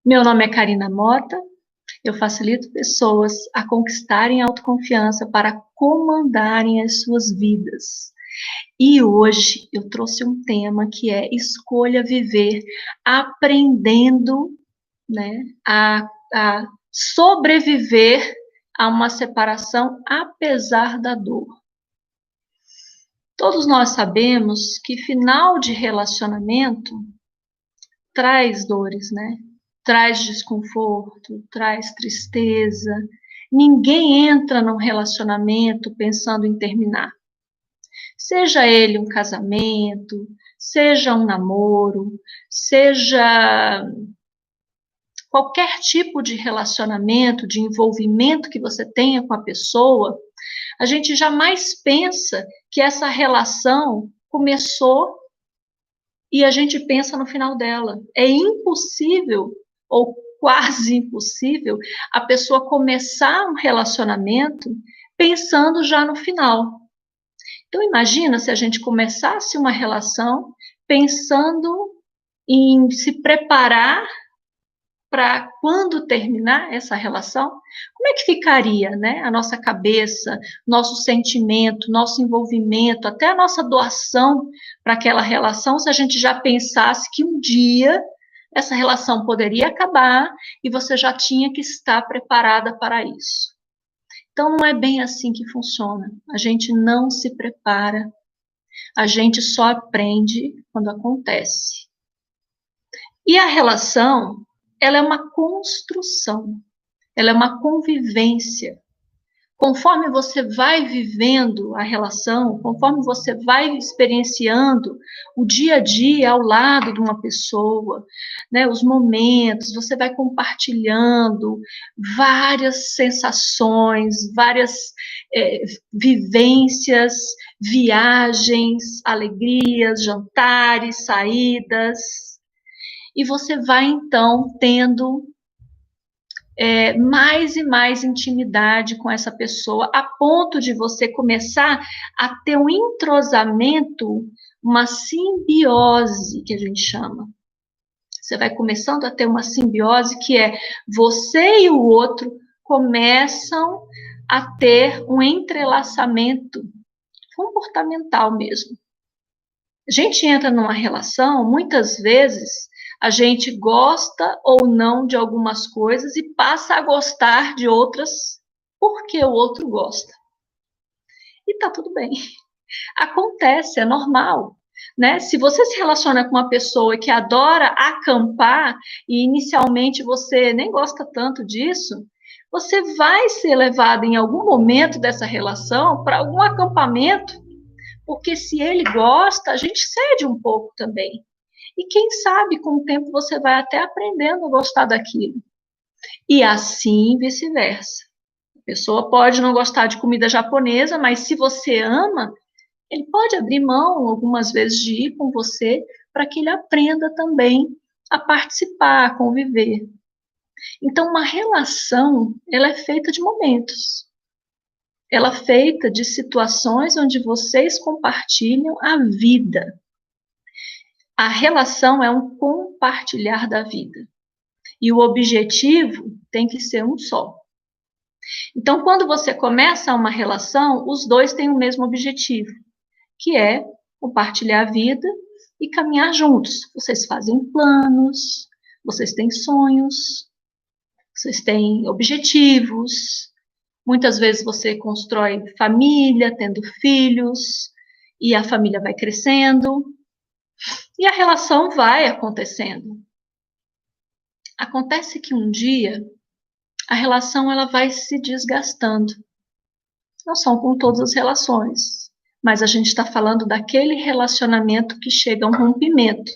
Meu nome é Karina Mota, eu facilito pessoas a conquistarem a autoconfiança para comandarem as suas vidas. E hoje eu trouxe um tema que é escolha viver aprendendo, né, a sobreviver a uma separação apesar da dor. Todos nós sabemos que final de relacionamento traz dores, né? Traz desconforto, traz tristeza. Ninguém entra num relacionamento pensando em terminar. Seja ele um casamento, seja um namoro, seja qualquer tipo de relacionamento, de envolvimento que você tenha com a pessoa, a gente jamais pensa que essa relação começou e a gente pensa no final dela. É impossível, ou quase impossível, a pessoa começar um relacionamento pensando já no final. Então, imagina se a gente começasse uma relação pensando em se preparar para quando terminar essa relação, como é que ficaria, né? A nossa cabeça, nosso sentimento, nosso envolvimento, até a nossa doação para aquela relação, se a gente já pensasse que um dia essa relação poderia acabar e você já tinha que estar preparada para isso. Então, não é bem assim que funciona. A gente não se prepara, a gente só aprende quando acontece. E a relação, ela é uma construção, ela é uma convivência. Conforme você vai vivendo a relação, conforme você vai experienciando o dia a dia ao lado de uma pessoa, né, os momentos, você vai compartilhando várias sensações, várias vivências, viagens, alegrias, jantares, saídas, e você vai então tendo mais e mais intimidade com essa pessoa, a ponto de você começar a ter um entrosamento, uma simbiose, que a gente chama. Você vai começando a ter uma simbiose que é você e o outro começam a ter um entrelaçamento comportamental mesmo. A gente entra numa relação, muitas vezes, a gente gosta ou não de algumas coisas e passa a gostar de outras porque o outro gosta. E tá tudo bem. Acontece, é normal. Né? Se você se relaciona com uma pessoa que adora acampar e inicialmente você nem gosta tanto disso, você vai ser levado em algum momento dessa relação para algum acampamento, porque se ele gosta, a gente cede um pouco também. E quem sabe, com o tempo, você vai até aprendendo a gostar daquilo. E assim vice-versa. A pessoa pode não gostar de comida japonesa, mas se você ama, ele pode abrir mão algumas vezes de ir com você para que ele aprenda também a participar, a conviver. Então, uma relação, ela é feita de momentos. Ela é feita de situações onde vocês compartilham a vida. A relação é um compartilhar da vida. E o objetivo tem que ser um só. Então, quando você começa uma relação, os dois têm o mesmo objetivo, que é compartilhar a vida e caminhar juntos. Vocês fazem planos, vocês têm sonhos, vocês têm objetivos. Muitas vezes você constrói família, tendo filhos, e a família vai crescendo, e a relação vai acontecendo. Acontece que um dia a relação ela vai se desgastando. Não são com todas as relações, mas a gente está falando daquele relacionamento que chega a um rompimento.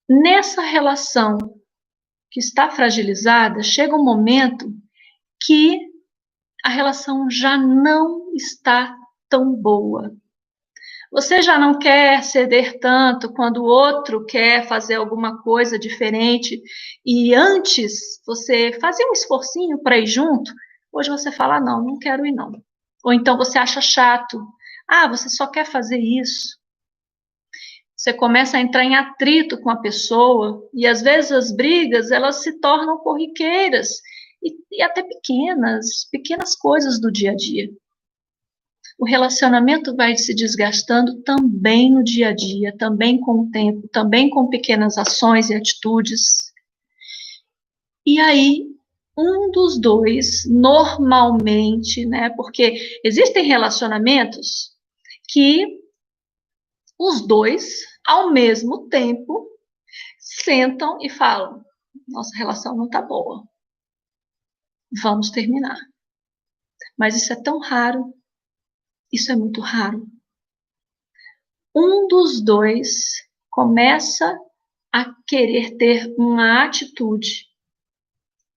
Nessa relação que está fragilizada, chega um momento que a relação já não está tão boa. Você já não quer ceder tanto quando o outro quer fazer alguma coisa diferente e antes você fazia um esforcinho para ir junto, hoje você fala, não, não quero ir não. Ou então você acha chato, você só quer fazer isso. Você começa a entrar em atrito com a pessoa e às vezes as brigas elas se tornam corriqueiras e até pequenas coisas do dia a dia. O relacionamento vai se desgastando também no dia a dia, também com o tempo, também com pequenas ações e atitudes. E aí, um dos dois, normalmente, né? Porque existem relacionamentos que os dois, ao mesmo tempo, sentam e falam: nossa relação não tá boa, vamos terminar. Mas isso é tão raro, isso é muito raro. Um dos dois começa a querer ter uma atitude,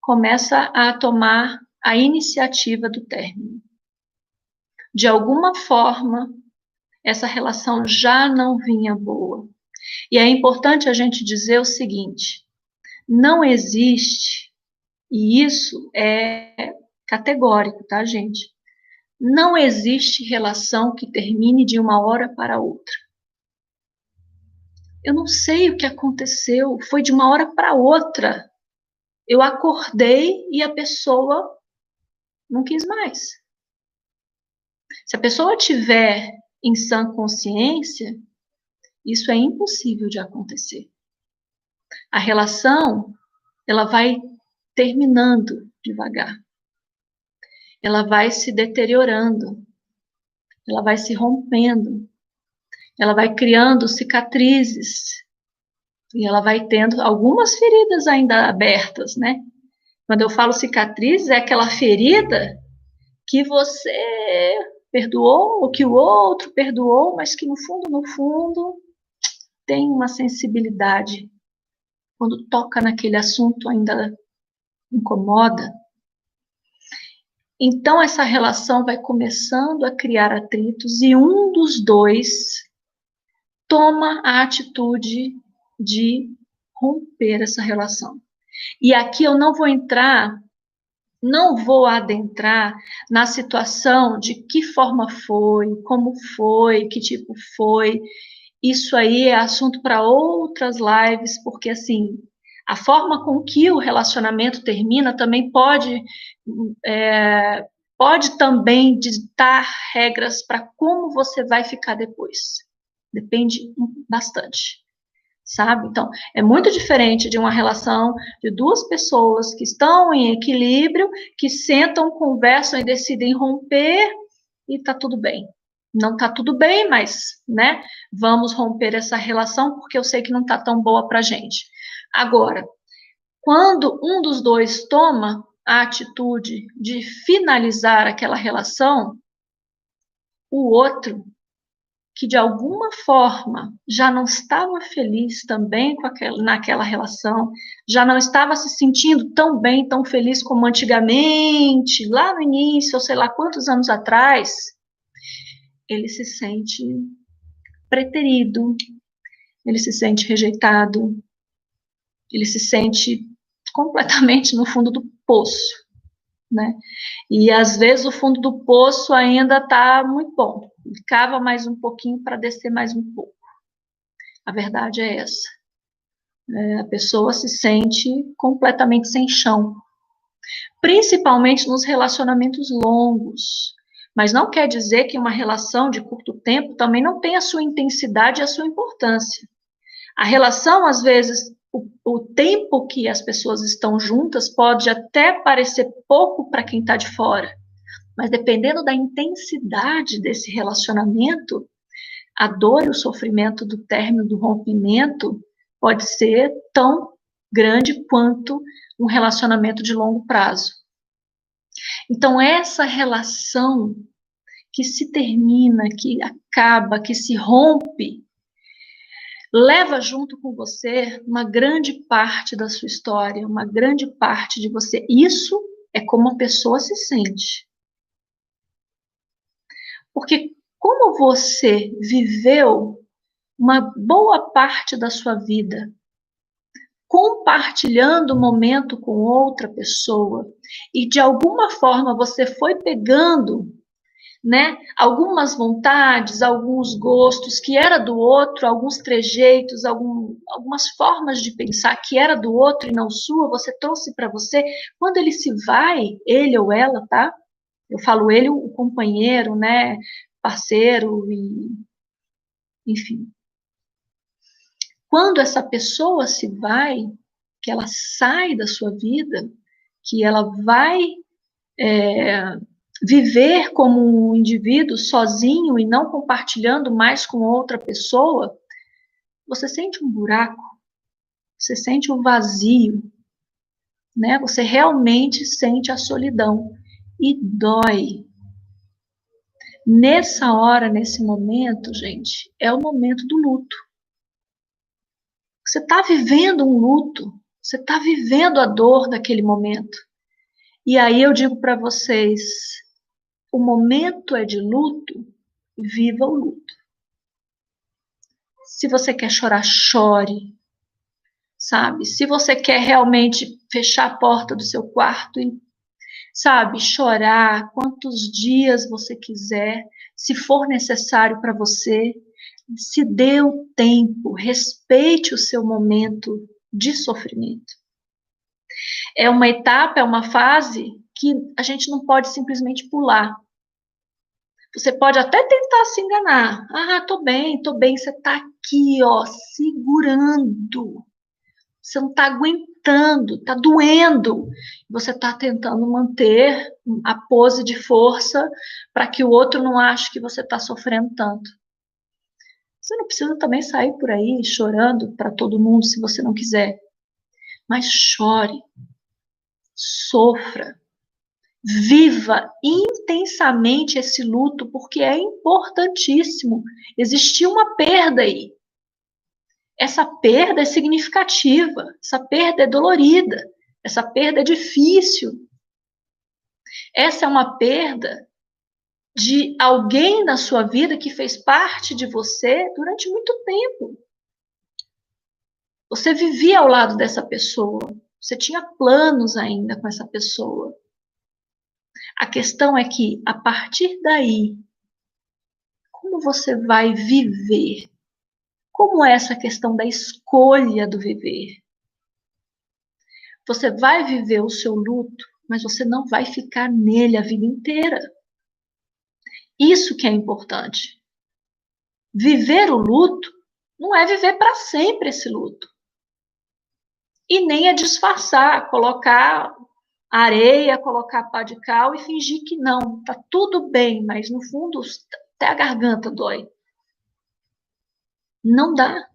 começa a tomar a iniciativa do término. De alguma forma, essa relação já não vinha boa. E é importante a gente dizer o seguinte: não existe, e isso é categórico, tá, gente? Não existe relação que termine de uma hora para outra. Eu não sei o que aconteceu, foi de uma hora para outra. Eu acordei e a pessoa não quis mais. Se a pessoa tiver em sã consciência, isso é impossível de acontecer. A relação, ela vai terminando devagar. Ela vai se deteriorando. Ela vai se rompendo. Ela vai criando cicatrizes. E ela vai tendo algumas feridas ainda abertas, né? Quando eu falo cicatriz, é aquela ferida que você perdoou, ou que o outro perdoou, mas que no fundo, no fundo, tem uma sensibilidade. Quando toca naquele assunto, ainda incomoda. Então, essa relação vai começando a criar atritos e um dos dois toma a atitude de romper essa relação. E aqui eu não vou adentrar na situação de que forma foi, como foi, que tipo foi. Isso aí é assunto para outras lives, porque assim, a forma com que o relacionamento termina também pode também ditar regras para como você vai ficar depois. Depende bastante, sabe? Então, é muito diferente de uma relação de duas pessoas que estão em equilíbrio, que sentam, conversam e decidem romper e tá tudo bem. Não tá tudo bem, mas, né, vamos romper essa relação porque eu sei que não tá tão boa pra gente. Agora, quando um dos dois toma a atitude de finalizar aquela relação, o outro que de alguma forma já não estava feliz também naquela relação, já não estava se sentindo tão bem, tão feliz como antigamente, lá no início, ou sei lá quantos anos atrás, ele se sente preterido, ele se sente rejeitado, ele se sente completamente no fundo do poço, né? E às vezes o fundo do poço ainda está muito bom, cava mais um pouquinho para descer mais um pouco. A verdade é essa. A pessoa se sente completamente sem chão, principalmente nos relacionamentos longos. Mas não quer dizer que uma relação de curto tempo também não tem a sua intensidade e a sua importância. A relação, às vezes, o tempo que as pessoas estão juntas pode até parecer pouco para quem está de fora, mas dependendo da intensidade desse relacionamento, a dor e o sofrimento do término, do rompimento, pode ser tão grande quanto um relacionamento de longo prazo. Então, essa relação que se termina, que acaba, que se rompe, leva junto com você uma grande parte da sua história, uma grande parte de você. Isso é como a pessoa se sente. Porque como você viveu uma boa parte da sua vida compartilhando o momento com outra pessoa e de alguma forma você foi pegando né? Algumas vontades, alguns gostos que era do outro, alguns trejeitos, algumas formas de pensar que era do outro e não sua, você trouxe para você. Quando ele se vai, ele ou ela, tá? Eu falo ele, o companheiro, né? Parceiro e enfim. Quando essa pessoa se vai, que ela sai da sua vida, que ela vai viver como um indivíduo sozinho e não compartilhando mais com outra pessoa, você sente um buraco, você sente um vazio, né? Você realmente sente a solidão e dói. Nessa hora, nesse momento, gente, é o momento do luto. Você está vivendo um luto, você está vivendo a dor daquele momento. E aí eu digo para vocês, o momento é de luto, viva o luto. Se você quer chorar, chore, sabe? Se você quer realmente fechar a porta do seu quarto e, sabe, chorar quantos dias você quiser, se for necessário para você, se dê o tempo, respeite o seu momento de sofrimento. É uma etapa, é uma fase que a gente não pode simplesmente pular. Você pode até tentar se enganar. Ah, tô bem, tô bem. Você tá aqui, ó, segurando. Você não tá aguentando, tá doendo. Você tá tentando manter a pose de força para que o outro não ache que você tá sofrendo tanto. Você não precisa também sair por aí chorando para todo mundo se você não quiser. Mas chore, sofra, viva intensamente esse luto, porque é importantíssimo. Existiu uma perda aí. Essa perda é significativa, essa perda é dolorida, essa perda é difícil. Essa é uma perda de alguém na sua vida que fez parte de você durante muito tempo. Você vivia ao lado dessa pessoa, você tinha planos ainda com essa pessoa. A questão é que, a partir daí, como você vai viver? Como é essa questão da escolha do viver? Você vai viver o seu luto, mas você não vai ficar nele a vida inteira. Isso que é importante. Viver o luto não é viver para sempre esse luto. E nem é disfarçar, colocar areia, colocar pá de cal e fingir que não, tá tudo bem, mas no fundo até a garganta dói. Não dá.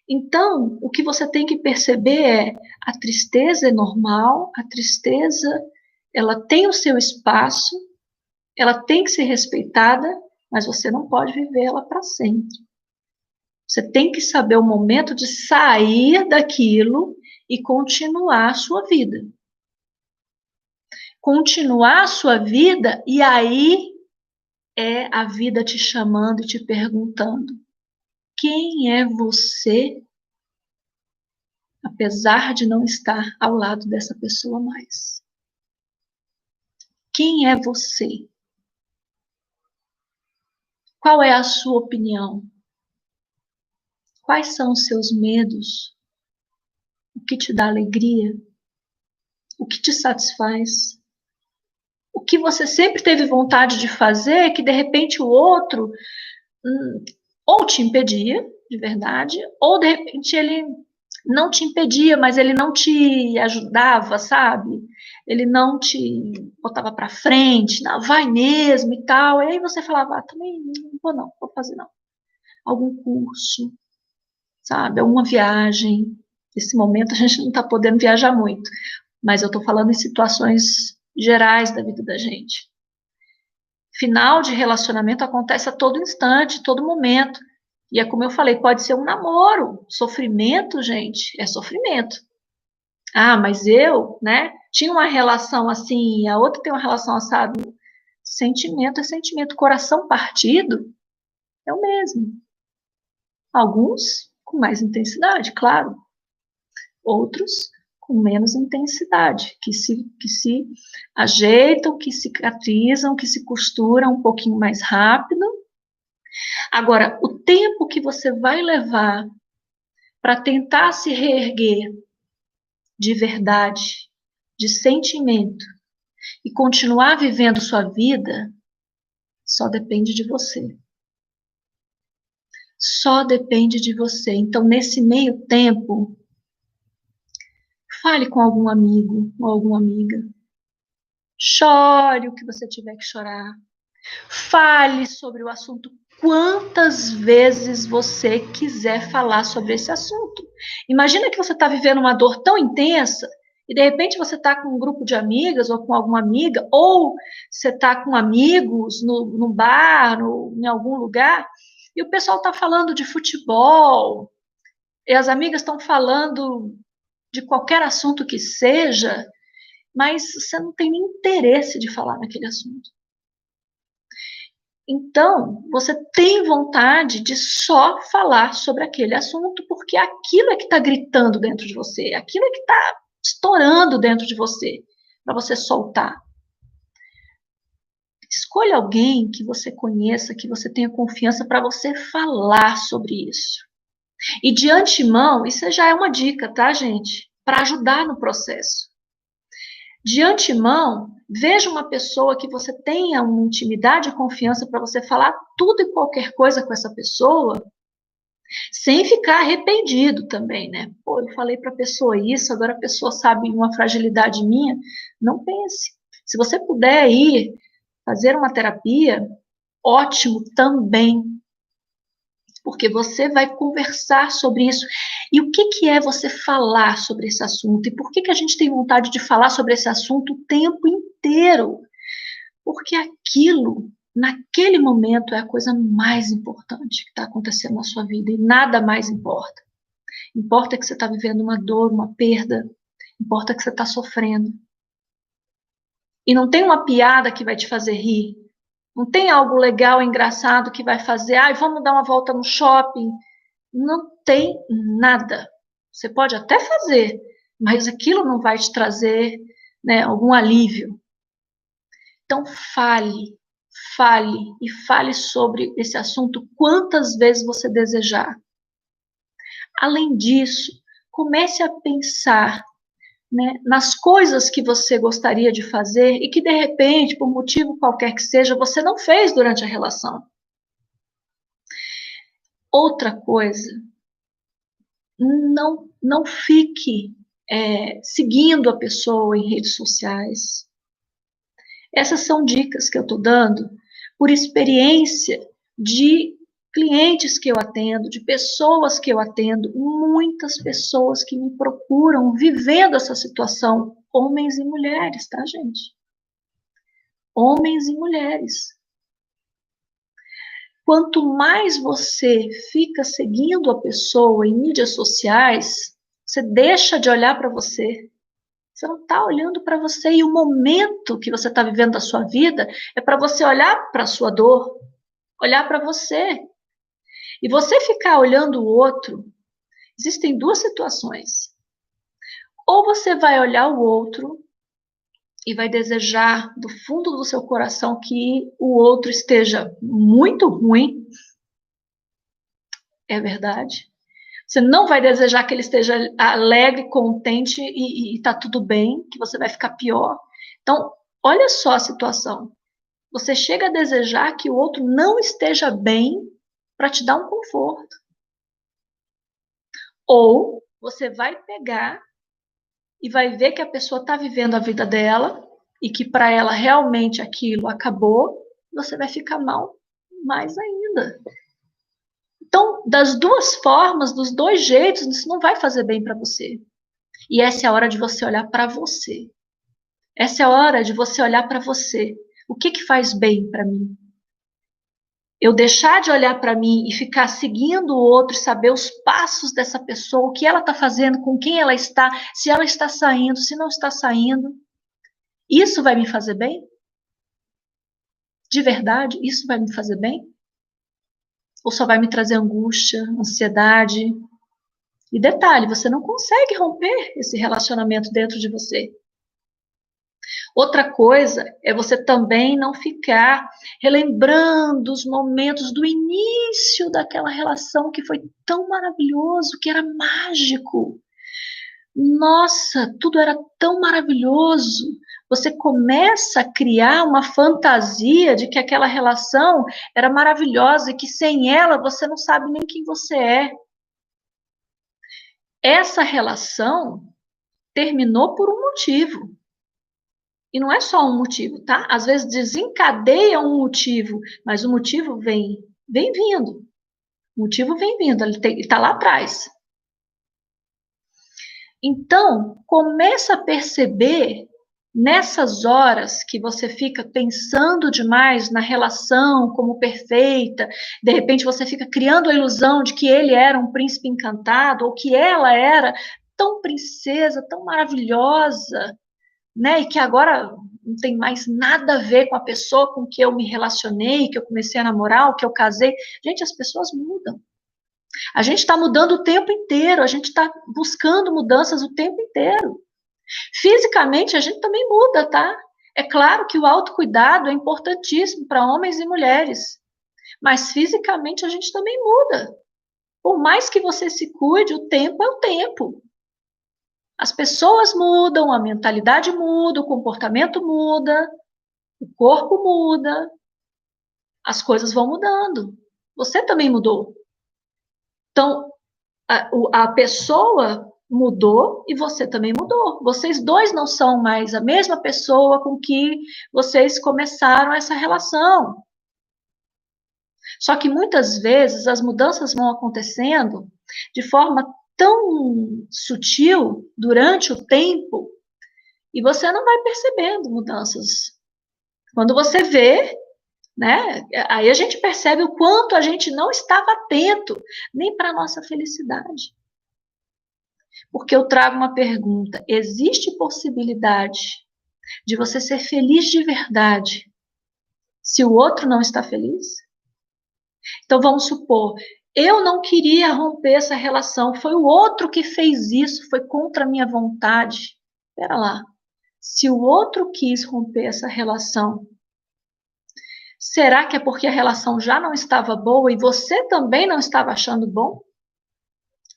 Então, o que você tem que perceber é a tristeza é normal, a tristeza ela tem o seu espaço, ela tem que ser respeitada, mas você não pode viver ela para sempre. Você tem que saber o momento de sair daquilo e continuar a sua vida. Continuar a sua vida e aí é a vida te chamando e te perguntando: quem é você? Apesar de não estar ao lado dessa pessoa mais. Quem é você? Qual é a sua opinião? Quais são os seus medos? O que te dá alegria? O que te satisfaz? O que você sempre teve vontade de fazer que de repente o outro ou te impedia, de verdade, ou de repente ele não te impedia, mas ele não te ajudava, sabe? Ele não te botava para frente, não, vai mesmo e tal. E aí você falava, também não vou fazer não. Algum curso, sabe? Alguma viagem. Nesse momento a gente não está podendo viajar muito, mas eu estou falando em situações gerais da vida da gente. Final de relacionamento acontece a todo instante, todo momento. E é como eu falei, pode ser um namoro. Sofrimento, gente, é sofrimento. Ah, mas eu, né, tinha uma relação assim, a outra tem uma relação assada. Sentimento é sentimento. Coração partido é o mesmo. Alguns com mais intensidade, claro. Outros com menos intensidade, que se ajeitam, que cicatrizam, que se costuram um pouquinho mais rápido. Agora, o tempo que você vai levar para tentar se reerguer de verdade, de sentimento, e continuar vivendo sua vida, só depende de você. Só depende de você. Então, nesse meio tempo, fale com algum amigo ou alguma amiga. Chore o que você tiver que chorar. Fale sobre o assunto quantas vezes você quiser falar sobre esse assunto. Imagina que você está vivendo uma dor tão intensa e de repente você está com um grupo de amigas ou com alguma amiga, ou você está com amigos no bar, em algum lugar, e o pessoal está falando de futebol, e as amigas estão falando de qualquer assunto que seja, mas você não tem nem interesse de falar naquele assunto. Então, você tem vontade de só falar sobre aquele assunto, porque aquilo é que está gritando dentro de você, aquilo é que está estourando dentro de você, para você soltar. Escolha alguém que você conheça, que você tenha confiança para você falar sobre isso. E de antemão, isso já é uma dica, tá, gente? Para ajudar no processo. De antemão, veja uma pessoa que você tenha uma intimidade e confiança para você falar tudo e qualquer coisa com essa pessoa, sem ficar arrependido também, né? Pô, eu falei para a pessoa isso, agora a pessoa sabe uma fragilidade minha. Não pense. Se você puder ir fazer uma terapia, ótimo também, porque você vai conversar sobre isso. E o que é você falar sobre esse assunto? E por que a gente tem vontade de falar sobre esse assunto o tempo inteiro? Porque aquilo, naquele momento, é a coisa mais importante que está acontecendo na sua vida e nada mais importa. Importa que você está vivendo uma dor, uma perda. Importa que você está sofrendo. E não tem uma piada que vai te fazer rir. Não tem algo legal, engraçado que vai fazer, vamos dar uma volta no shopping. Não tem nada. Você pode até fazer, mas aquilo não vai te trazer, né, algum alívio. Então, fale e fale sobre esse assunto quantas vezes você desejar. Além disso, comece a pensar, né, nas coisas que você gostaria de fazer e que, de repente, por motivo qualquer que seja, você não fez durante a relação. Outra coisa, não fique seguindo a pessoa em redes sociais. Essas são dicas que eu estou dando por experiência de clientes que eu atendo, de pessoas que eu atendo, muitas pessoas que me procuram vivendo essa situação, homens e mulheres, tá, gente? Homens e mulheres. Quanto mais você fica seguindo a pessoa em mídias sociais, você deixa de olhar para você. Você não está olhando para você, e o momento que você está vivendo da sua vida é para você olhar para a sua dor, olhar para você. E você ficar olhando o outro, existem duas situações. Ou você vai olhar o outro e vai desejar do fundo do seu coração que o outro esteja muito ruim, é verdade. Você não vai desejar que ele esteja alegre, contente e tá tudo bem, que você vai ficar pior. Então, olha só a situação. Você chega a desejar que o outro não esteja bem para te dar um conforto. Ou você vai pegar e vai ver que a pessoa está vivendo a vida dela e que para ela realmente aquilo acabou, você vai ficar mal mais ainda. Então, das duas formas, dos dois jeitos, isso não vai fazer bem para você. E essa é a hora de você olhar para você. Essa é a hora de você olhar para você. O que faz bem para mim? Eu deixar de olhar para mim e ficar seguindo o outro, saber os passos dessa pessoa, o que ela está fazendo, com quem ela está, se ela está saindo, se não está saindo. Isso vai me fazer bem? De verdade, isso vai me fazer bem? Ou só vai me trazer angústia, ansiedade? E detalhe, você não consegue romper esse relacionamento dentro de você. Outra coisa é você também não ficar relembrando os momentos do início daquela relação que foi tão maravilhoso, que era mágico. Nossa, tudo era tão maravilhoso. Você começa a criar uma fantasia de que aquela relação era maravilhosa e que sem ela você não sabe nem quem você é. Essa relação terminou por um motivo. E não é só um motivo, tá? Às vezes desencadeia um motivo, mas o motivo vem vindo. O motivo vem vindo, ele está lá atrás. Então, começa a perceber nessas horas que você fica pensando demais na relação como perfeita, de repente você fica criando a ilusão de que ele era um príncipe encantado ou que ela era tão princesa, tão maravilhosa, né? E que agora não tem mais nada a ver com a pessoa com que eu me relacionei, que eu comecei a namorar, ou que eu casei. Gente, as pessoas mudam. A gente está mudando o tempo inteiro, a gente está buscando mudanças o tempo inteiro. Fisicamente, a gente também muda, tá? É claro que o autocuidado é importantíssimo para homens e mulheres, mas fisicamente a gente também muda. Por mais que você se cuide, o tempo é o tempo. As pessoas mudam, a mentalidade muda, o comportamento muda, o corpo muda, as coisas vão mudando. Você também mudou. Então, a pessoa mudou e você também mudou. Vocês dois não são mais a mesma pessoa com que vocês começaram essa relação. Só que muitas vezes as mudanças vão acontecendo de forma tão sutil durante o tempo e você não vai percebendo mudanças. Quando você vê, né, aí a gente percebe o quanto a gente não estava atento nem para a nossa felicidade. Porque eu trago uma pergunta: existe possibilidade de você ser feliz de verdade se o outro não está feliz? Então vamos supor, eu não queria romper essa relação, foi o outro que fez isso, foi contra a minha vontade. Espera lá. Se o outro quis romper essa relação, será que é porque a relação já não estava boa e você também não estava achando bom?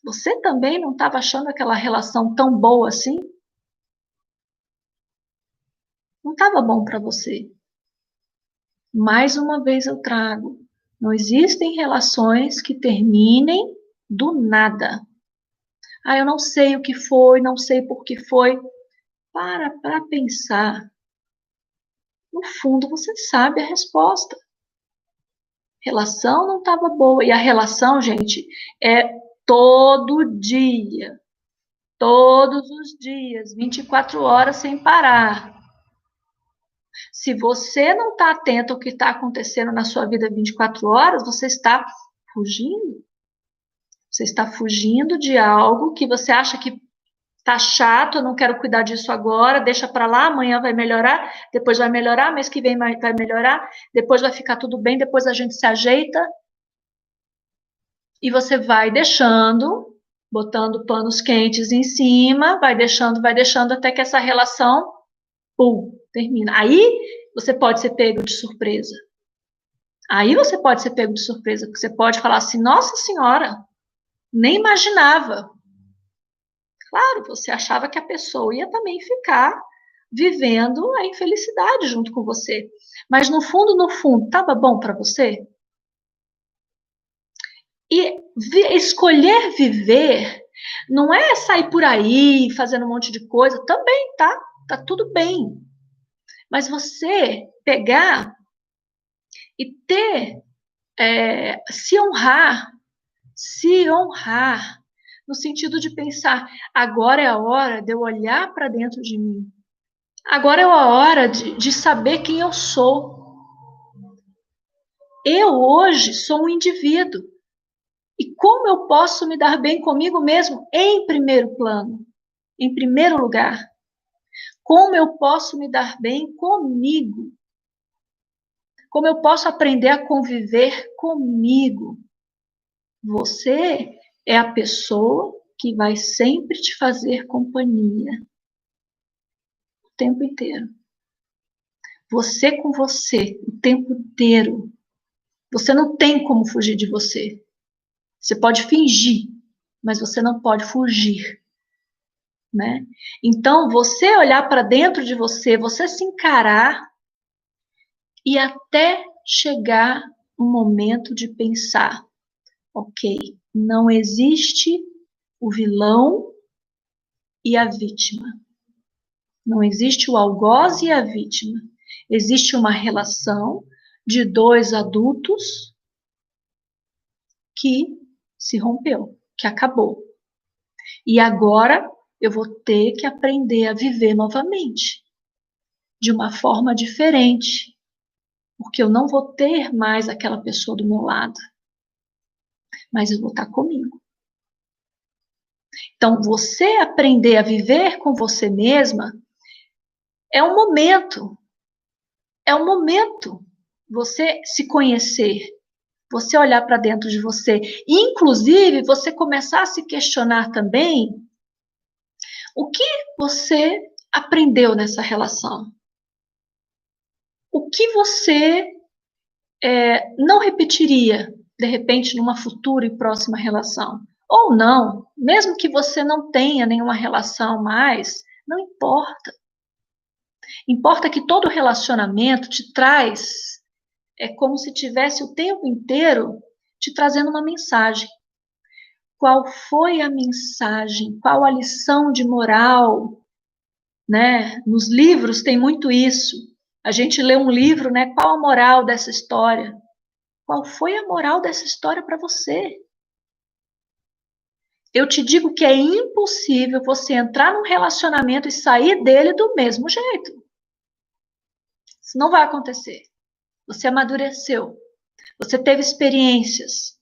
Você também não estava achando aquela relação tão boa assim? Não estava bom para você. Mais uma vez eu trago. Não existem relações que terminem do nada. Ah, eu não sei o que foi, não sei por que foi. Para pensar. No fundo, você sabe a resposta. Relação não estava boa. E a relação, gente, é todo dia. Todos os dias, 24 horas sem parar. Se você não está atento ao que está acontecendo na sua vida 24 horas, você está fugindo. Você está fugindo de algo que você acha que está chato, eu não quero cuidar disso agora, deixa para lá, amanhã vai melhorar, depois vai melhorar, mês que vem vai melhorar, depois vai ficar tudo bem, depois a gente se ajeita. E você vai deixando, botando panos quentes em cima, vai deixando até que essa relação, pum, termina. Aí você pode ser pego de surpresa. Aí você pode ser pego de surpresa, porque você pode falar assim: nossa senhora, nem imaginava. Claro, você achava que a pessoa ia também ficar vivendo a infelicidade junto com você. Mas no fundo, estava bom para você? E escolher viver não é sair por aí fazendo um monte de coisa, também tá, tá tudo bem. Mas você pegar e ter, se honrar, no sentido de pensar, agora é a hora de eu olhar para dentro de mim. Agora é a hora de saber quem eu sou. Eu hoje sou um indivíduo. E como eu posso me dar bem comigo mesmo em primeiro plano, em primeiro lugar? Como eu posso me dar bem comigo? Como eu posso aprender a conviver comigo? Você é a pessoa que vai sempre te fazer companhia o tempo inteiro. Você com você o tempo inteiro. Você não tem como fugir de você. Você pode fingir, mas você não pode fugir, né? Então, você olhar para dentro de você, você se encarar e até chegar um momento de pensar, ok, não existe o vilão e a vítima. Não existe o algoz e a vítima. Existe uma relação de dois adultos que se rompeu, que acabou. E agora eu vou ter que aprender a viver novamente, de uma forma diferente, porque eu não vou ter mais aquela pessoa do meu lado, mas eu vou estar comigo. Então, você aprender a viver com você mesma é um momento. É um momento. Você se conhecer, você olhar para dentro de você. Inclusive, você começar a se questionar também o que você aprendeu nessa relação. O que você não repetiria, de repente, numa futura e próxima relação. Ou não, mesmo que você não tenha nenhuma relação mais, não importa. Importa que todo relacionamento te traz, é como se tivesse o tempo inteiro te trazendo uma mensagem. Qual foi a mensagem? Qual a lição de moral? Né? Nos livros tem muito isso. A gente lê um livro, né? Qual a moral dessa história? Qual foi a moral dessa história para você? Eu te digo que é impossível você entrar num relacionamento e sair dele do mesmo jeito. Isso não vai acontecer. Você amadureceu, você teve experiências,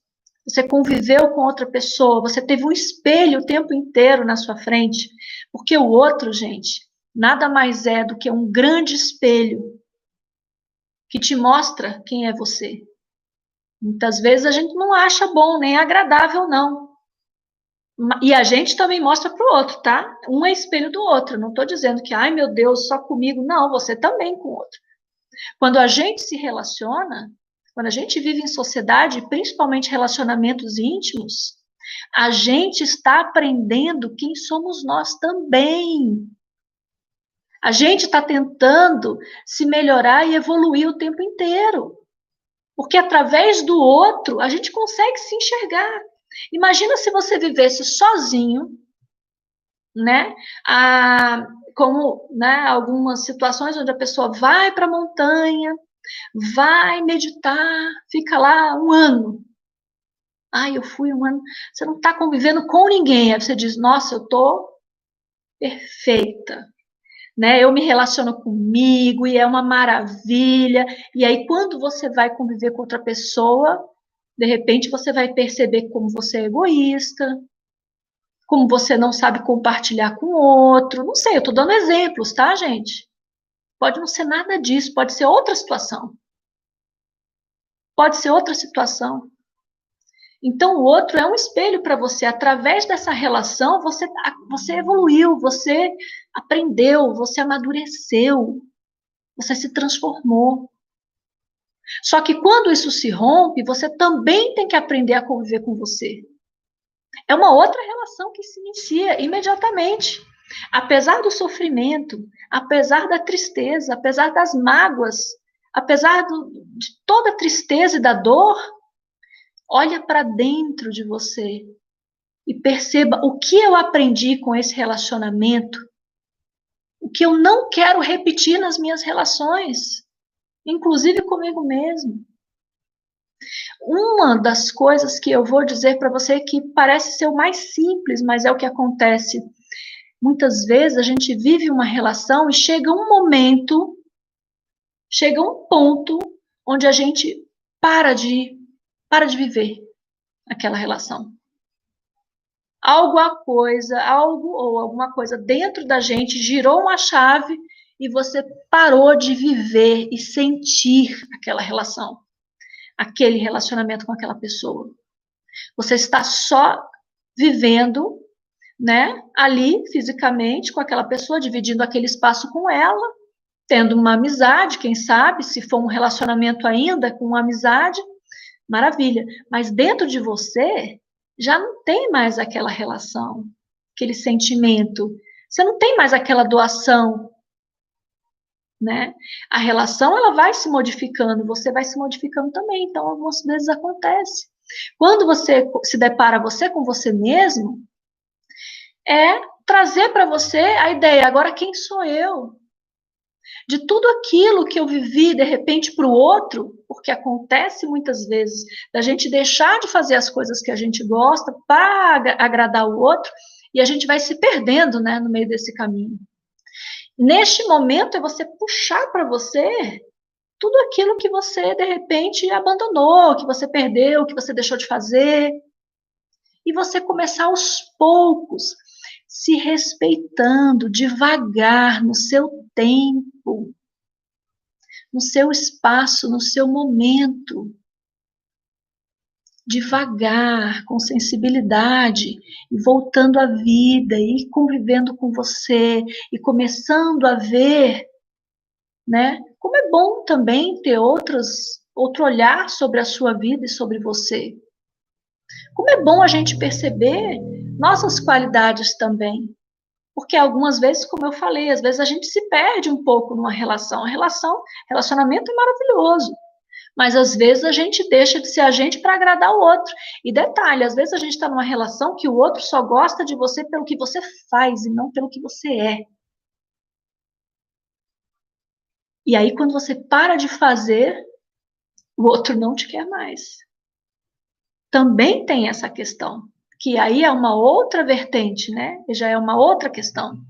você conviveu com outra pessoa, você teve um espelho o tempo inteiro na sua frente, porque o outro, gente, nada mais é do que um grande espelho que te mostra quem é você. Muitas vezes a gente não acha bom, nem agradável, não. E a gente também mostra para o outro, tá? Um é espelho do outro. Não estou dizendo que, ai meu Deus, só comigo. Não, você também com o outro. Quando a gente se relaciona, quando a gente vive em sociedade, principalmente relacionamentos íntimos, a gente está aprendendo quem somos nós também. A gente está tentando se melhorar e evoluir o tempo inteiro. Porque através do outro, a gente consegue se enxergar. Imagina se você vivesse sozinho, né? Como, né, algumas situações onde a pessoa vai para a montanha, vai meditar, fica lá um ano. Ai, eu fui um ano. Você não está convivendo com ninguém. Aí você diz, nossa, eu estou perfeita. Né? Eu me relaciono comigo e é uma maravilha. E aí, quando você vai conviver com outra pessoa, de repente você vai perceber como você é egoísta, como você não sabe compartilhar com o outro. Não sei, eu estou dando exemplos, tá, gente? Pode não ser nada disso, pode ser outra situação. Pode ser outra situação. Então, o outro é um espelho para você. Através dessa relação, você evoluiu, você aprendeu, você amadureceu, você se transformou. Só que quando isso se rompe, você também tem que aprender a conviver com você. É uma outra relação que se inicia imediatamente. Apesar do sofrimento, apesar da tristeza, apesar das mágoas, apesar de toda a tristeza e da dor, olha para dentro de você e perceba o que eu aprendi com esse relacionamento, o que eu não quero repetir nas minhas relações, inclusive comigo mesmo. Uma das coisas que eu vou dizer para você que parece ser o mais simples, mas é o que acontece. Muitas vezes a gente vive uma relação e chega um momento, chega um ponto onde a gente para de viver aquela relação. Algo ou alguma coisa dentro da gente girou uma chave e você parou de viver e sentir aquela relação, aquele relacionamento com aquela pessoa. Você está só vivendo né? Ali, fisicamente, com aquela pessoa, dividindo aquele espaço com ela, tendo uma amizade, quem sabe, se for um relacionamento ainda com uma amizade, maravilha. Mas dentro de você, já não tem mais aquela relação, aquele sentimento. Você não tem mais aquela doação, né? A relação, ela vai se modificando, você vai se modificando também. Então, algumas vezes acontece. Quando você se depara você com você mesmo, é trazer para você a ideia, agora quem sou eu? De tudo aquilo que eu vivi, de repente, para o outro, porque acontece muitas vezes, da gente deixar de fazer as coisas que a gente gosta para agradar o outro, e a gente vai se perdendo, né, no meio desse caminho. Neste momento, é você puxar para você tudo aquilo que você, de repente, abandonou, que você perdeu, que você deixou de fazer, e você começar aos poucos, se respeitando, devagar, no seu tempo, no seu espaço, no seu momento, devagar, com sensibilidade, e voltando à vida, e convivendo com você, e começando a ver, né? Como é bom também ter outro olhar sobre a sua vida e sobre você. Como é bom a gente perceber nossas qualidades também. Porque algumas vezes, como eu falei, às vezes a gente se perde um pouco numa relação. Relacionamento é maravilhoso. Mas às vezes a gente deixa de ser a gente para agradar o outro. E detalhe, às vezes a gente está numa relação que o outro só gosta de você pelo que você faz e não pelo que você é. E aí, quando você para de fazer, o outro não te quer mais. Também tem essa questão, que aí é uma outra vertente, né? E já é uma outra questão.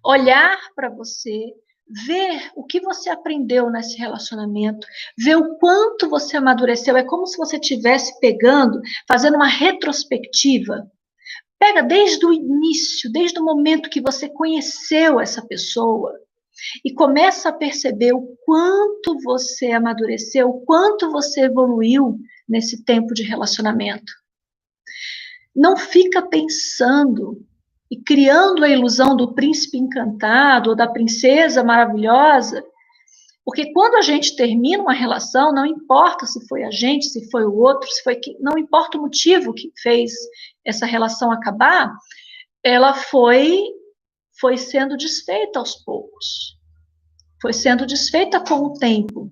Olhar para você, ver o que você aprendeu nesse relacionamento, ver o quanto você amadureceu. É como se você estivesse pegando, fazendo uma retrospectiva. Pega desde o início, desde o momento que você conheceu essa pessoa e começa a perceber o quanto você amadureceu, o quanto você evoluiu nesse tempo de relacionamento. Não fica pensando e criando a ilusão do príncipe encantado ou da princesa maravilhosa, porque quando a gente termina uma relação, não importa se foi a gente, se foi o outro, se foi que, não importa o motivo que fez essa relação acabar, ela foi sendo desfeita aos poucos, foi sendo desfeita com o tempo.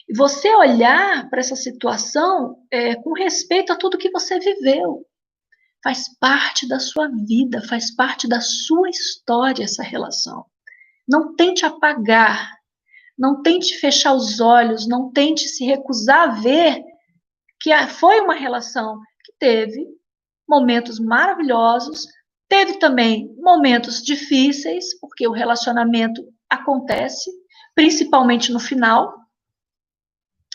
E você olhar para essa situação com respeito a tudo que você viveu. Faz parte da sua vida, faz parte da sua história essa relação. Não tente apagar, não tente fechar os olhos, não tente se recusar a ver que foi uma relação que teve momentos maravilhosos, teve também momentos difíceis, porque o relacionamento acontece, principalmente no final.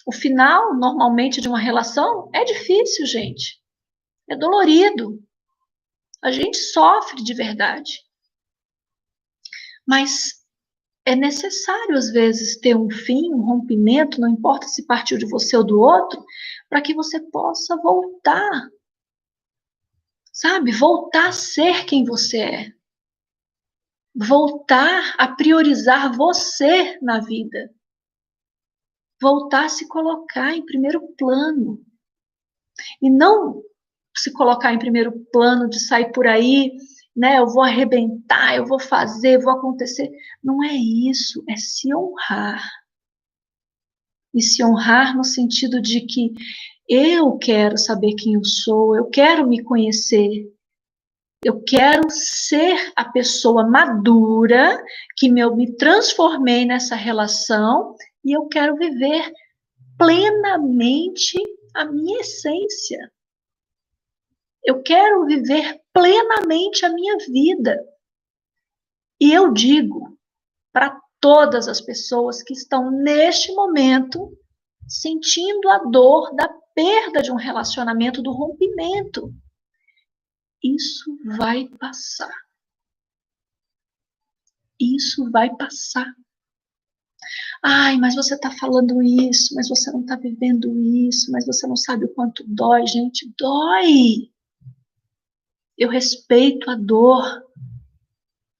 O final, normalmente, de uma relação é difícil, gente. É dolorido. A gente sofre de verdade. Mas é necessário, às vezes, ter um fim, um rompimento, não importa se partiu de você ou do outro, para que você possa voltar, sabe? Voltar a ser quem você é. Voltar a priorizar você na vida. Voltar a se colocar em primeiro plano. E não se colocar em primeiro plano de sair por aí, né? Eu vou arrebentar, eu vou fazer, vou acontecer. Não é isso, é se honrar. E se honrar no sentido de que eu quero saber quem eu sou, eu quero me conhecer, eu quero ser a pessoa madura que eu me transformei nessa relação e eu quero viver plenamente a minha essência. Eu quero viver plenamente a minha vida. E eu digo para todas as pessoas que estão neste momento sentindo a dor da perda de um relacionamento, do rompimento. Isso vai passar. Isso vai passar. Ai, mas você está falando isso, mas você não está vivendo isso, mas você não sabe o quanto dói. Gente, dói. Eu respeito a dor.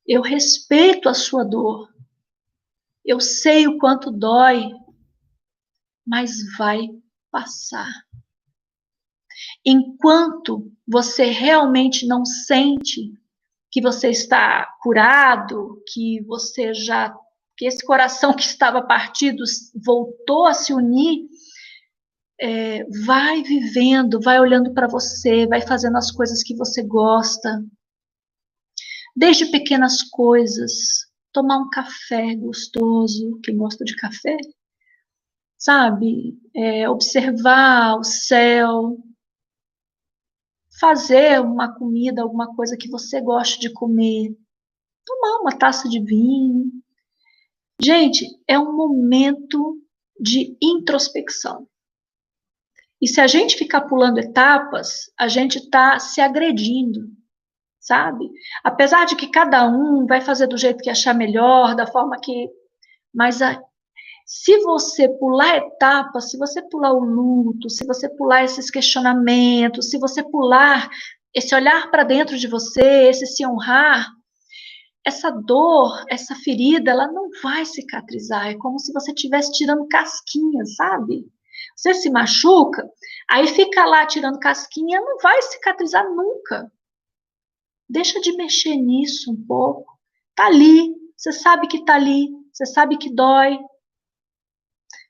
Eu respeito a sua dor. Eu sei o quanto dói, mas vai passar. Enquanto você realmente não sente que você está curado, que esse coração que estava partido voltou a se unir, vai vivendo, vai olhando para você, vai fazendo as coisas que você gosta, desde pequenas coisas, tomar um café gostoso, quem gosta de café, sabe? Observar o céu, fazer uma comida, alguma coisa que você goste de comer, tomar uma taça de vinho. Gente, é um momento de introspecção. E se a gente ficar pulando etapas, a gente está se agredindo, sabe? Apesar de que cada um vai fazer do jeito que achar melhor, da forma que. Mas se você pular etapas, se você pular o luto, se você pular esses questionamentos, se você pular esse olhar para dentro de você, esse se honrar, essa dor, essa ferida, ela não vai cicatrizar. É como se você estivesse tirando casquinha, sabe? Você se machuca, aí fica lá tirando casquinha, não vai cicatrizar nunca. Deixa de mexer nisso um pouco. Tá ali, você sabe que tá ali, você sabe que dói.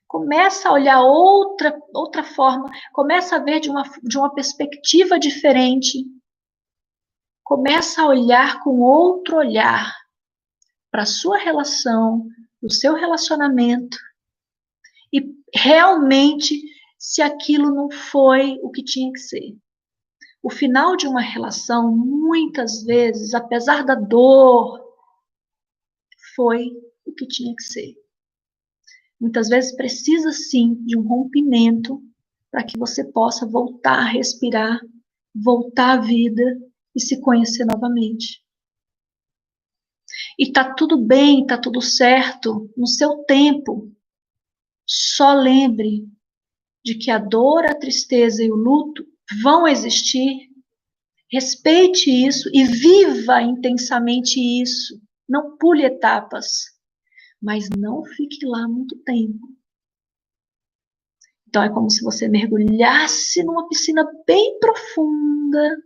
Começa a olhar outra forma, começa a ver de uma perspectiva diferente. Começa a olhar com outro olhar para a sua relação, para o seu relacionamento, e realmente se aquilo não foi o que tinha que ser. O final de uma relação, muitas vezes, apesar da dor, foi o que tinha que ser. Muitas vezes precisa sim de um rompimento para que você possa voltar a respirar, voltar à vida e se conhecer novamente. E tá tudo bem, tá tudo certo, no seu tempo. Só lembre de que a dor, a tristeza e o luto vão existir. Respeite isso e viva intensamente isso. Não pule etapas, mas não fique lá muito tempo. Então é como se você mergulhasse numa piscina bem profunda.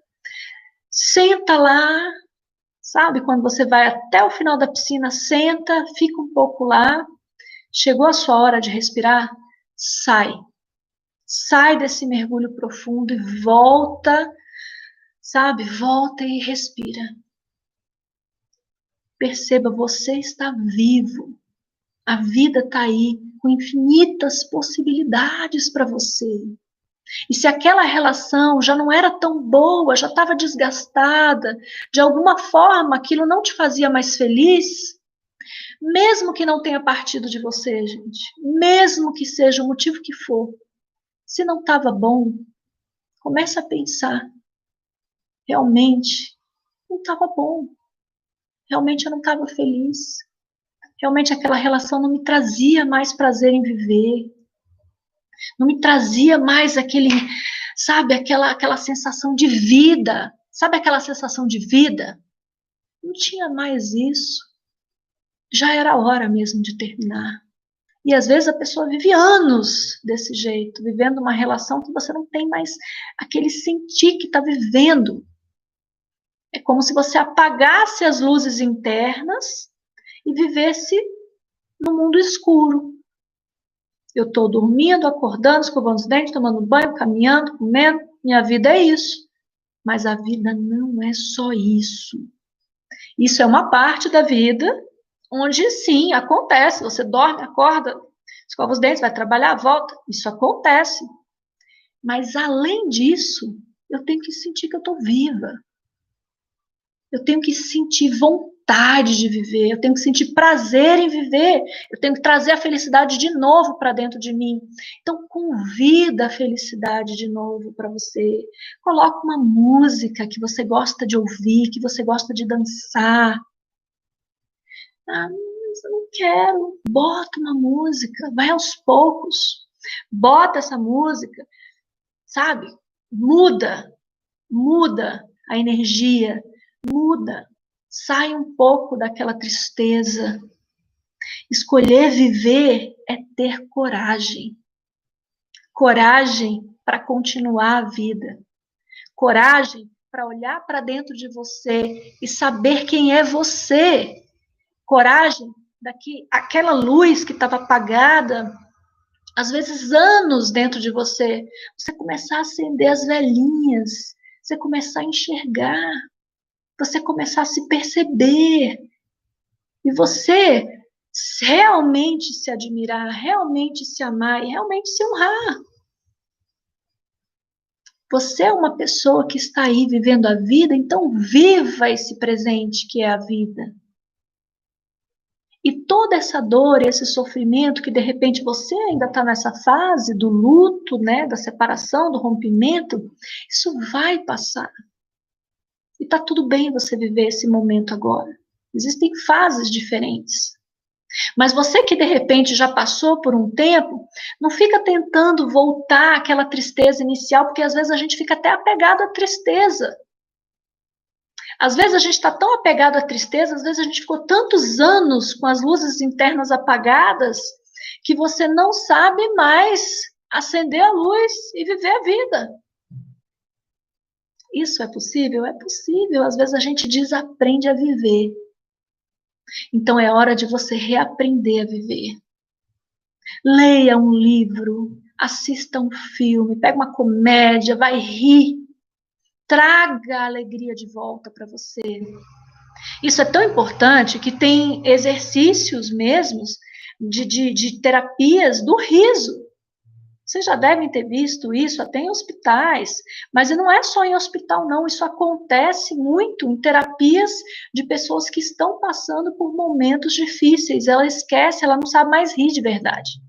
Senta lá, sabe? Quando você vai até o final da piscina, senta, fica um pouco lá. Chegou a sua hora de respirar? Sai. Sai desse mergulho profundo e volta, sabe? Volta e respira. Perceba, você está vivo. A vida está aí com infinitas possibilidades para você. E se aquela relação já não era tão boa, já estava desgastada, de alguma forma aquilo não te fazia mais feliz, mesmo que não tenha partido de você, gente, mesmo que seja o motivo que for, se não estava bom, comece a pensar, realmente não estava bom, realmente eu não estava feliz, realmente aquela relação não me trazia mais prazer em viver, não me trazia mais aquele, sabe, aquela sensação de vida, sabe aquela sensação de vida? Não tinha mais isso, já era a hora mesmo de terminar. E às vezes a pessoa vive anos desse jeito, vivendo uma relação que você não tem mais aquele sentir que está vivendo. É como se você apagasse as luzes internas e vivesse no mundo escuro. Eu estou dormindo, acordando, escovando os dentes, tomando banho, caminhando, comendo. Minha vida é isso. Mas a vida não é só isso. Isso é uma parte da vida onde sim, acontece. Você dorme, acorda, escova os dentes, vai trabalhar, volta. Isso acontece. Mas além disso, eu tenho que sentir que eu estou viva. Eu tenho que sentir vontade de viver, eu tenho que sentir prazer em viver, eu tenho que trazer a felicidade de novo para dentro de mim. Então, convida a felicidade de novo para você. Coloca uma música que você gosta de ouvir, que você gosta de dançar. Ah, mas eu não quero. Bota uma música, vai aos poucos. Bota essa música, sabe? Muda a energia, muda. Sai um pouco daquela tristeza. Escolher viver é ter coragem. Coragem para continuar a vida. Coragem para olhar para dentro de você e saber quem é você. Coragem daqui, aquela luz que estava apagada, às vezes anos dentro de você, você começar a acender as velhinhas, você começar a enxergar, você começar a se perceber, e você realmente se admirar, realmente se amar e realmente se honrar. Você é uma pessoa que está aí vivendo a vida, então viva esse presente que é a vida. E toda essa dor, esse sofrimento que de repente você ainda está nessa fase do luto, né, da separação, do rompimento, isso vai passar. E está tudo bem você viver esse momento agora. Existem fases diferentes. Mas você que de repente já passou por um tempo, não fica tentando voltar àquela tristeza inicial, porque às vezes a gente fica até apegado à tristeza. Às vezes a gente está tão apegado à tristeza, às vezes a gente ficou tantos anos com as luzes internas apagadas, que você não sabe mais acender a luz e viver a vida. Isso é possível? É possível. Às vezes a gente desaprende a viver. Então é hora de você reaprender a viver. Leia um livro, assista um filme, pega uma comédia, vai rir. Traga a alegria de volta para você. Isso é tão importante que tem exercícios mesmos de terapias do riso. Vocês já devem ter visto isso até em hospitais, mas não é só em hospital, não. Isso acontece muito em terapias de pessoas que estão passando por momentos difíceis. Ela esquece, ela não sabe mais rir de verdade.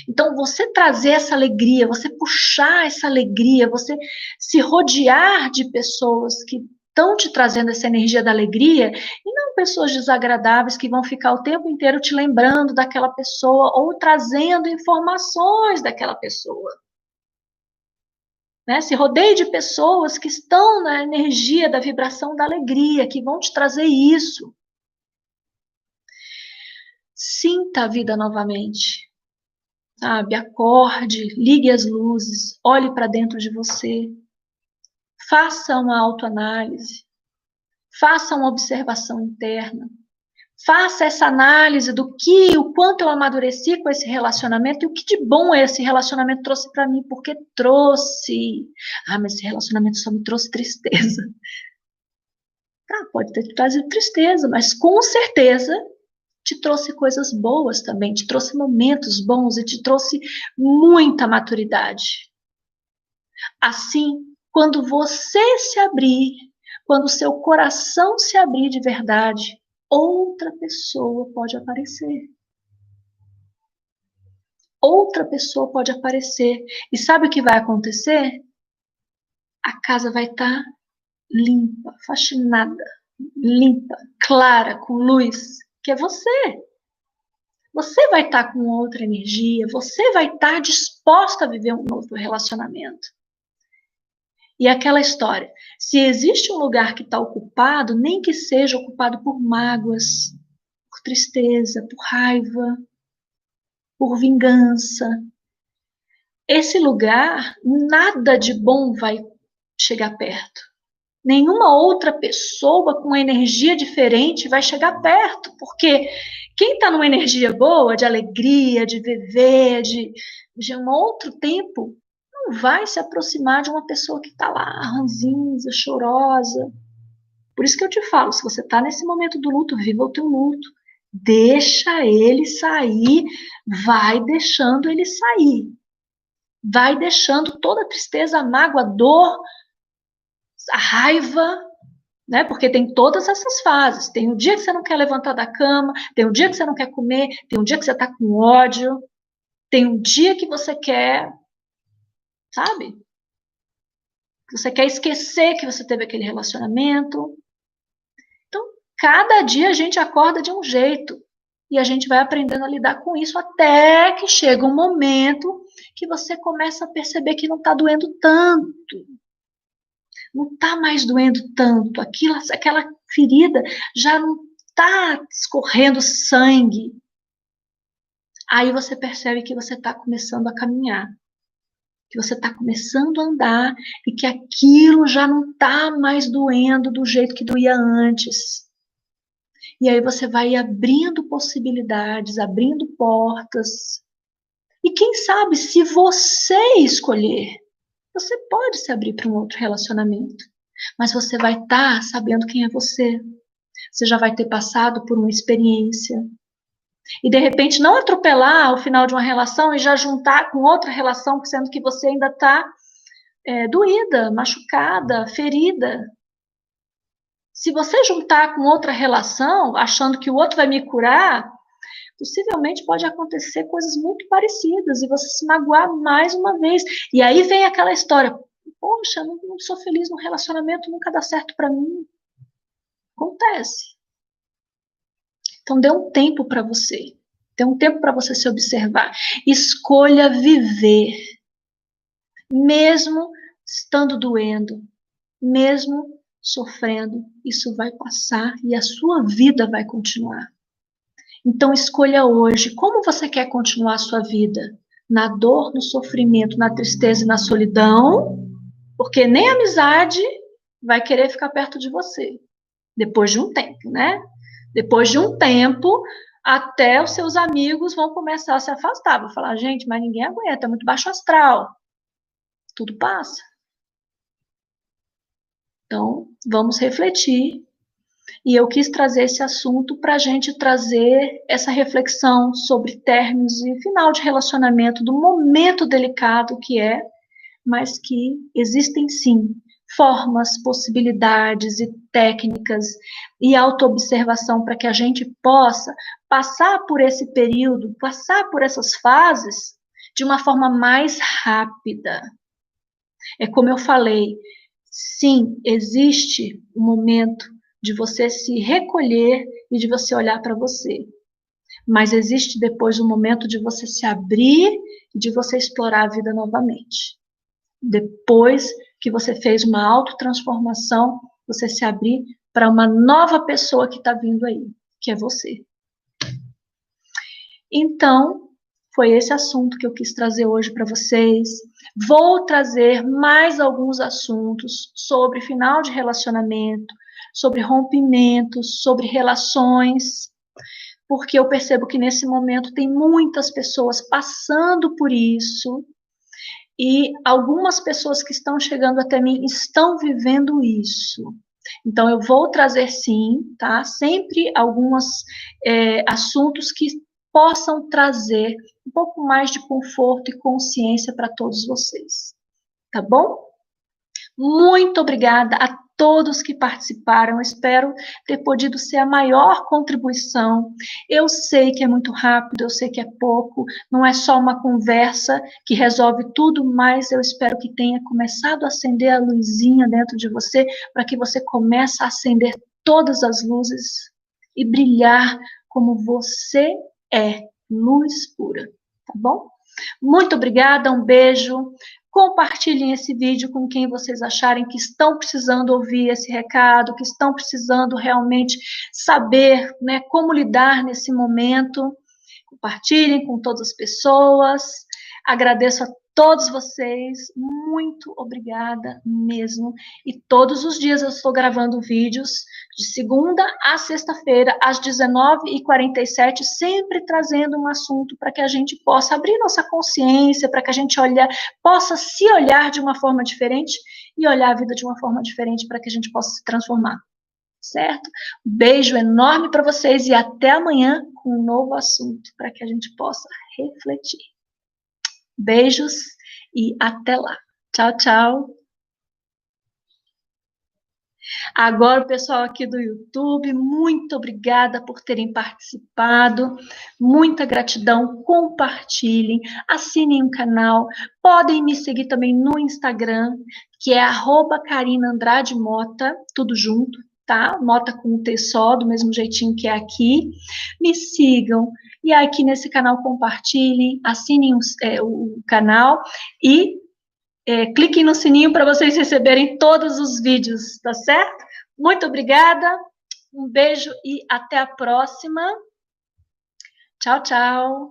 Então, você trazer essa alegria, você puxar essa alegria, você se rodear de pessoas que estão te trazendo essa energia da alegria, e não pessoas desagradáveis que vão ficar o tempo inteiro te lembrando daquela pessoa ou trazendo informações daquela pessoa. Né? Se rodeie de pessoas que estão na energia da vibração da alegria, que vão te trazer isso. Sinta a vida novamente. Sabe, acorde, ligue as luzes, olhe para dentro de você, faça uma autoanálise, faça uma observação interna, faça essa análise do que, o quanto eu amadureci com esse relacionamento e o que de bom esse relacionamento trouxe para mim, porque trouxe. Ah, mas esse relacionamento só me trouxe tristeza. Tá, pode ter te trazido tristeza, mas com certeza te trouxe coisas boas também, te trouxe momentos bons e te trouxe muita maturidade. Assim, quando você se abrir, quando o seu coração se abrir de verdade, outra pessoa pode aparecer. Outra pessoa pode aparecer. E sabe o que vai acontecer? A casa vai estar limpa, faxinada, limpa, clara, com luz, que é você. Você vai estar com outra energia, você vai estar disposta a viver um novo relacionamento. E aquela história, se existe um lugar que está ocupado, nem que seja ocupado por mágoas, por tristeza, por raiva, por vingança, esse lugar, nada de bom vai chegar perto. Nenhuma outra pessoa com energia diferente vai chegar perto, porque quem está numa energia boa, de alegria, de viver, de um outro tempo, não vai se aproximar de uma pessoa que está lá, ranzinza, chorosa. Por isso que eu te falo, se você está nesse momento do luto, viva o teu luto. Deixa ele sair, vai deixando ele sair. Vai deixando toda a tristeza, a mágoa, a dor, a raiva, né? Porque tem todas essas fases. Tem o dia que você não quer levantar da cama, tem o dia que você não quer comer, tem o dia que você está com ódio, tem um dia que você quer, sabe? Você quer esquecer que você teve aquele relacionamento. Então, cada dia a gente acorda de um jeito. E a gente vai aprendendo a lidar com isso até que chega um momento que você começa a perceber que não está doendo tanto. Não está mais doendo tanto. Aquela ferida já não está escorrendo sangue. Aí você percebe que você está começando a caminhar. Que você está começando a andar e que aquilo já não está mais doendo do jeito que doía antes. E aí você vai abrindo possibilidades, abrindo portas. E quem sabe, se você escolher, você pode se abrir para um outro relacionamento. Mas você vai estar sabendo quem é você. Você já vai ter passado por uma experiência. E de repente não atropelar o final de uma relação e já juntar com outra relação, sendo que você ainda está doída, machucada, ferida. Se você juntar com outra relação, achando que o outro vai me curar, possivelmente pode acontecer coisas muito parecidas e você se magoar mais uma vez. E aí vem aquela história, poxa, não sou feliz no relacionamento, nunca dá certo para mim. Acontece. Então dê um tempo para você. Dê um tempo para você se observar. Escolha viver. Mesmo estando doendo, mesmo sofrendo, isso vai passar e a sua vida vai continuar. Então escolha hoje como você quer continuar a sua vida. Na dor, no sofrimento, na tristeza e na solidão, porque nem a amizade vai querer ficar perto de você. Depois de um tempo, né? Depois de um tempo, até os seus amigos vão começar a se afastar. Vão falar, gente, mas ninguém aguenta, é muito baixo astral. Tudo passa. Então, vamos refletir. E eu quis trazer esse assunto para a gente trazer essa reflexão sobre términos e final de relacionamento, do momento delicado que é, mas que existem sim formas, possibilidades e técnicas e autoobservação para que a gente possa passar por esse período, passar por essas fases de uma forma mais rápida. É como eu falei, sim, existe um momento de você se recolher e de você olhar para você. Mas existe depois um momento de você se abrir e de você explorar a vida novamente. Depois que você fez uma autotransformação, você se abrir para uma nova pessoa que está vindo aí, que é você. Então, foi esse assunto que eu quis trazer hoje para vocês. Vou trazer mais alguns assuntos sobre final de relacionamento, sobre rompimentos, sobre relações, porque eu percebo que nesse momento tem muitas pessoas passando por isso e algumas pessoas que estão chegando até mim estão vivendo isso. Então, eu vou trazer sim, tá? Sempre alguns assuntos que possam trazer um pouco mais de conforto e consciência para todos vocês. Tá bom? Muito obrigada a todos que participaram. Eu espero ter podido ser a maior contribuição. Eu sei que é muito rápido, eu sei que é pouco, não é só uma conversa que resolve tudo, mas eu espero que tenha começado a acender a luzinha dentro de você, para que você comece a acender todas as luzes e brilhar como você é, luz pura, tá bom? Muito obrigada, um beijo. Compartilhem esse vídeo com quem vocês acharem que estão precisando ouvir esse recado, que estão precisando realmente saber, né, como lidar nesse momento. Compartilhem com todas as pessoas. Agradeço a todos vocês. Muito obrigada mesmo. E todos os dias eu estou gravando vídeos de segunda a sexta-feira, às 19h47, sempre trazendo um assunto para que a gente possa abrir nossa consciência, para que a gente possa se olhar de uma forma diferente e olhar a vida de uma forma diferente para que a gente possa se transformar. Certo? Um beijo enorme para vocês e até amanhã com um novo assunto para que a gente possa refletir. Beijos e até lá. Tchau, tchau. Agora, o pessoal aqui do YouTube, muito obrigada por terem participado. Muita gratidão. Compartilhem, assinem o canal. Podem me seguir também no Instagram, que é @Karina Andrade Mota, tudo junto. tá? Mota com um T só, do mesmo jeitinho que é aqui. Me sigam. E aqui nesse canal compartilhem, assinem o canal e cliquem no sininho para vocês receberem todos os vídeos, tá certo? Muito obrigada, um beijo e até a próxima. Tchau, tchau.